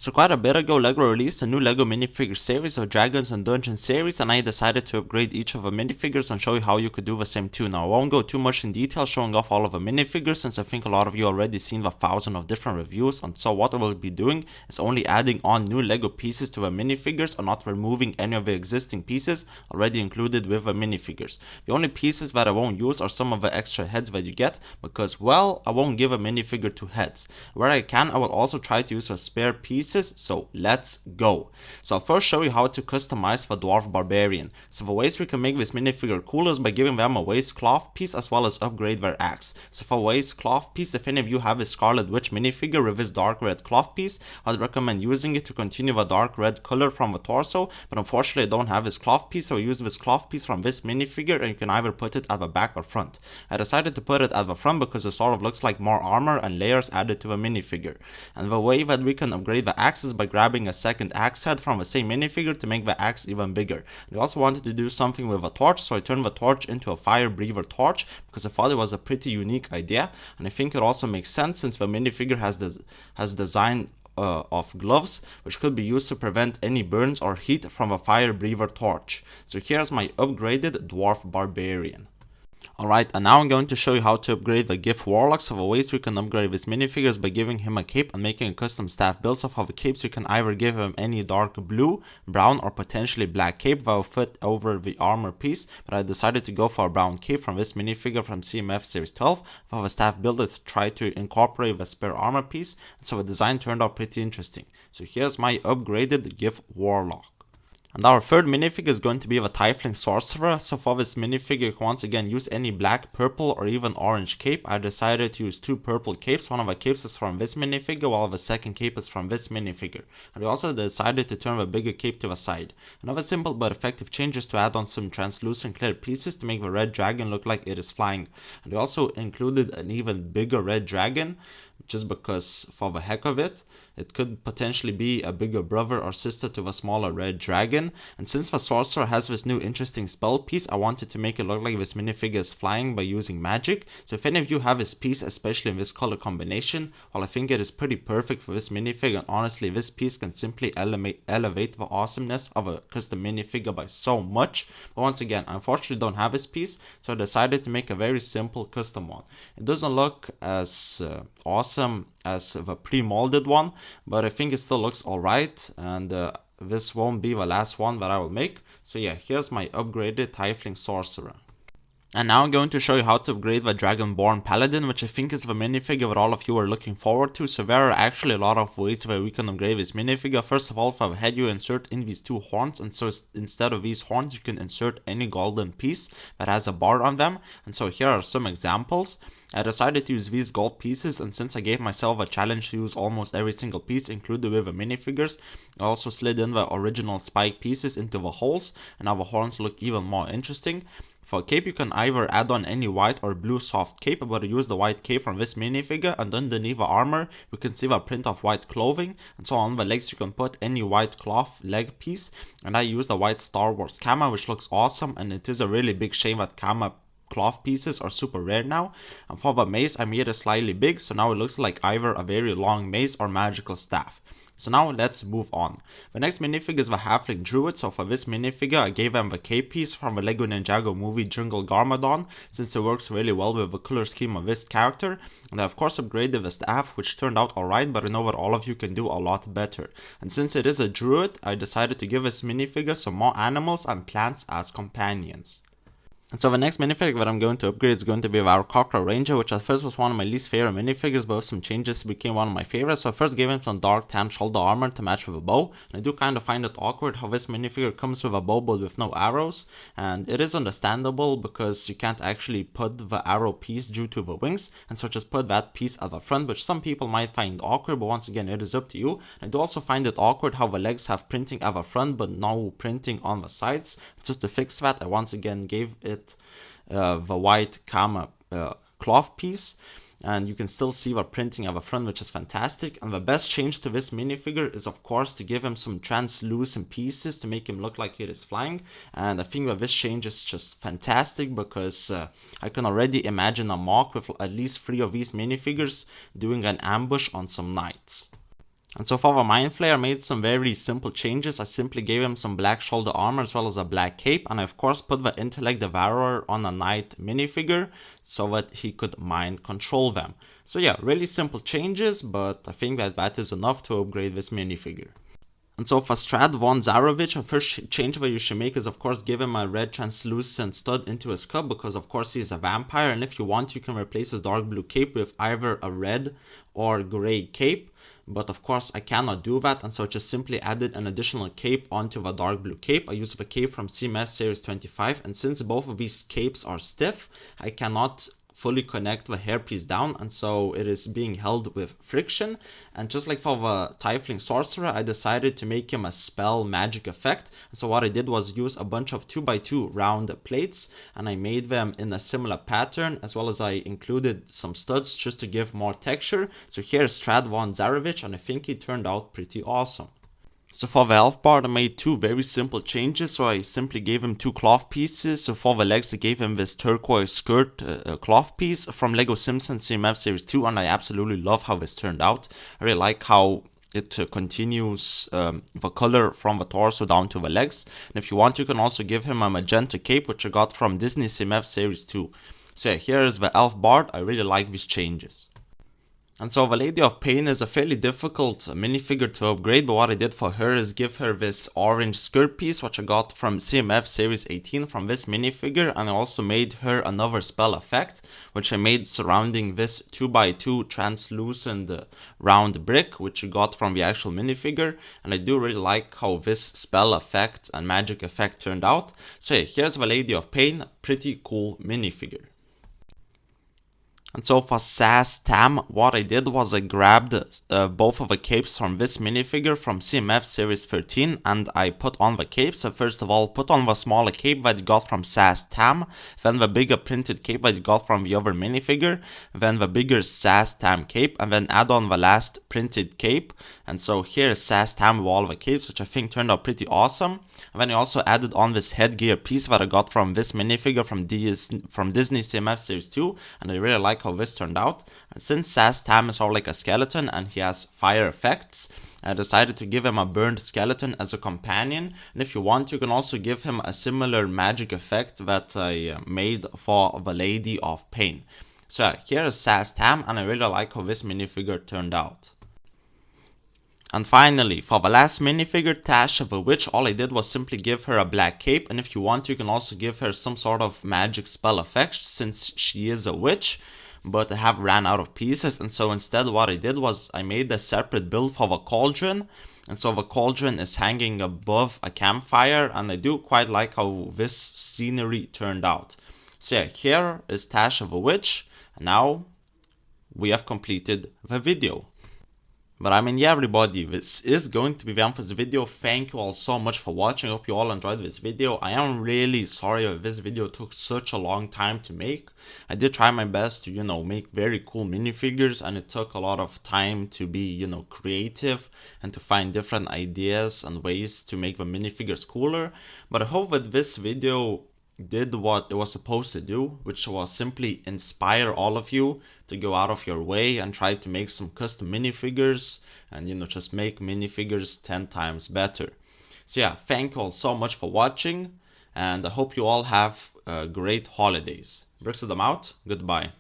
So quite a bit ago, LEGO released a new LEGO minifigure series of Dragons and Dungeons series, and I decided to upgrade each of the minifigures and show you how you could do the same too. Now I won't go too much in detail showing off all of the minifigures, since I think a lot of you already seen the 1,000 of different reviews, and so what I will be doing is only adding on new LEGO pieces to the minifigures and not removing any of the existing pieces already included with the minifigures. The only pieces that I won't use are some of the extra heads that you get, because well, I won't give a minifigure 2 heads. Where I can, I will also try to use the spare pieces, so let's go. So I'll first show you how to customize the Dwarf Barbarian. So the ways we can make this minifigure cool is by giving them a waistcloth piece as well as upgrade their axe. So for waistcloth piece, if any of you have a Scarlet Witch minifigure with this dark red cloth piece, I'd recommend using it to continue the dark red color from the torso, but unfortunately I don't have this cloth piece, so I use this cloth piece from this minifigure, and you can either put it at the back or front. I decided to put it at the front because it sort of looks like more armor and layers added to the minifigure. And the way that we can upgrade the axe is by grabbing a second axe head from the same minifigure to make the axe even bigger. I also wanted to do something with a torch, so I turned the torch into a fire breather torch because I thought it was a pretty unique idea, and I think it also makes sense since the minifigure has design of gloves, which could be used to prevent any burns or heat from a fire breather torch. So here's my upgraded Dwarf Barbarian. Alright, and now I'm going to show you how to upgrade the GIF Warlock. So the ways we can upgrade this minifigure is by giving him a cape and making a custom staff build. So for the capes, you can either give him any dark blue, brown, or potentially black cape that will fit over the armor piece, but I decided to go for a brown cape from this minifigure from CMF Series 12. For the staff build, it tried to incorporate the spare armor piece, and so the design turned out pretty interesting. So here's my upgraded GIF Warlock. And our third minifigure is going to be the Tieling Sorcerer. So for this minifigure, you can once again use any black, purple, or even orange cape. I decided to use 2 purple capes. One of the capes is from this minifigure, while the second cape is from this minifigure. And we also decided to turn the bigger cape to the side. Another simple but effective change is to add on some translucent clear pieces to make the red dragon look like it is flying. And we also included an even bigger red dragon, just because for the heck of it, it could potentially be a bigger brother or sister to the smaller red dragon. And since the sorcerer has this new interesting spell piece, I wanted to make it look like this minifigure is flying by using magic. So if any of you have this piece, especially in this color combination, well, I think it is pretty perfect for this minifigure, and honestly this piece can simply elevate the awesomeness of a custom minifigure by so much. But once again, I unfortunately don't have this piece, so I decided to make a very simple custom one. It doesn't look as awesome as the pre-molded one, but I think it still looks alright, and this won't be the last one that I will make. So yeah, here's my upgraded Tieling Sorcerer. And now I'm going to show you how to upgrade the Dragonborn Paladin, which I think is the minifigure that all of you are looking forward to. So there are actually a lot of ways where we can upgrade this minifigure. First of all, for the head, you insert in these 2 horns, and so instead of these horns, you can insert any golden piece that has a bar on them. And so here are some examples. I decided to use these gold pieces, and since I gave myself a challenge to use almost every single piece included with the minifigures, I also slid in the original spike pieces into the holes, and now the horns look even more interesting. For cape, you can either add on any white or blue soft cape, but I use the white cape from this minifigure, and underneath the armor you can see the print of white clothing, and so on the legs you can put any white cloth leg piece, and I use the white Star Wars Kama, which looks awesome, and it is a really big shame that Kama cloth pieces are super rare now. And for the mace, I made it slightly big, so now it looks like either a very long mace or magical staff. So now let's move on. The next minifigure is the Halfling Druid. So for this minifigure, I gave them the cape piece from the Lego Ninjago movie Jungle Garmadon, since it works really well with the color scheme of this character. And I of course upgraded the staff, which turned out alright, but I know that all of you can do a lot better. And since it is a druid, I decided to give this minifigure some more animals and plants as companions. And so the next minifigure that I'm going to upgrade is going to be our Cocka Ranger, which at first was one of my least favorite minifigures, but with some changes it became one of my favorites. So I first gave him some dark tan shoulder armor to match with a bow, and I do kind of find it awkward how this minifigure comes with a bow but with no arrows, and it is understandable because you can't actually put the arrow piece due to the wings, and so just put that piece at the front, which some people might find awkward, but once again it is up to you. I do also find it awkward how the legs have printing at the front but no printing on the sides. So to fix that, I once again gave it the white Kama cloth piece, and you can still see the printing at the front, which is fantastic. And the best change to this minifigure is of course to give him some translucent pieces to make him look like he is flying, and I think that this change is just fantastic because I can already imagine a mock with at least 3 of these minifigures doing an ambush on some knights. And so for the Mind Flayer, I made some very simple changes. I simply gave him some black shoulder armor as well as a black cape, and I of course put the Intellect Devourer on a Knight minifigure so that he could mind control them. So yeah, really simple changes, but I think that is enough to upgrade this minifigure. And so for Rad Von Zarovich, the first change that you should make is of course give him a red translucent stud into his cup, because of course he's a vampire, and if you want you can replace his dark blue cape with either a red or gray cape. But of course I cannot do that, and so I just simply added an additional cape onto the dark blue cape. I used the cape from CMF Series 25, and since both of these capes are stiff, I cannot fully connect the hairpiece down, and so it is being held with friction. And just like for the Tieling Sorcerer, I decided to make him a spell magic effect. And so what I did was use a bunch of 2x2 round plates, and I made them in a similar pattern, as well as I included some studs just to give more texture. So here's Rad Von Zarovich, and I think he turned out pretty awesome. So for the elf bard, I made two very simple changes. So I simply gave him two cloth pieces. So for the legs, I gave him this turquoise skirt cloth piece from Lego Simpsons CMF Series 2, and I absolutely love how this turned out. I really like how it continues the color from the torso down to the legs. And if you want, you can also give him a magenta cape, which I got from Disney CMF Series 2. So yeah, here is the elf bard. I really like these changes. And so the Lady of Pain is a fairly difficult minifigure to upgrade, but what I did for her is give her this orange skirt piece, which I got from CMF Series 18 from this minifigure, and I also made her another spell effect, which I made surrounding this 2x2 translucent round brick, which I got from the actual minifigure, and I do really like how this spell effect and magic effect turned out. So yeah, here's the Lady of Pain, pretty cool minifigure. And so for SAS Tam, what I did was I grabbed both of the capes from this minifigure from CMF Series 13, and I put on the capes. So first of all, put on the smaller cape that you got from SAS Tam, then the bigger printed cape that you got from the other minifigure, then the bigger SAS Tam cape, and then add on the last printed cape. And so here is SAS Tam with all the capes, which I think turned out pretty awesome. And then I also added on this headgear piece that I got from this minifigure from Disney CMF Series 2, and I really like how this turned out. And since SAS Tam is sort of like a skeleton and he has fire effects, I decided to give him a burned skeleton as a companion. And if you want, you can also give him a similar magic effect that I made for the Lady of Pain. So here is SAS Tam, and I really like how this minifigure turned out. And finally, for the last minifigure, Tash the Witch, all I did was simply give her a black cape, and if you want, you can also give her some sort of magic spell effect since she is a witch, but I have ran out of pieces, and so instead what I did was I made a separate build for the cauldron, and so the cauldron is hanging above a campfire, and I do quite like how this scenery turned out. So yeah, here is Tash the Witch, and now we have completed the video. But I mean, yeah, everybody, this is going to be the end for this video. Thank you all so much for watching. I hope you all enjoyed this video. I am really sorry that this video took such a long time to make. I did try my best to, make very cool minifigures, and it took a lot of time to be, creative and to find different ideas and ways to make the minifigures cooler. But I hope that this video did what it was supposed to do, which was simply inspire all of you to go out of your way and try to make some custom minifigures and just make minifigures 10 times better. So yeah, thank you all so much for watching, and I hope you all have great holidays. Bricks of them out. Goodbye.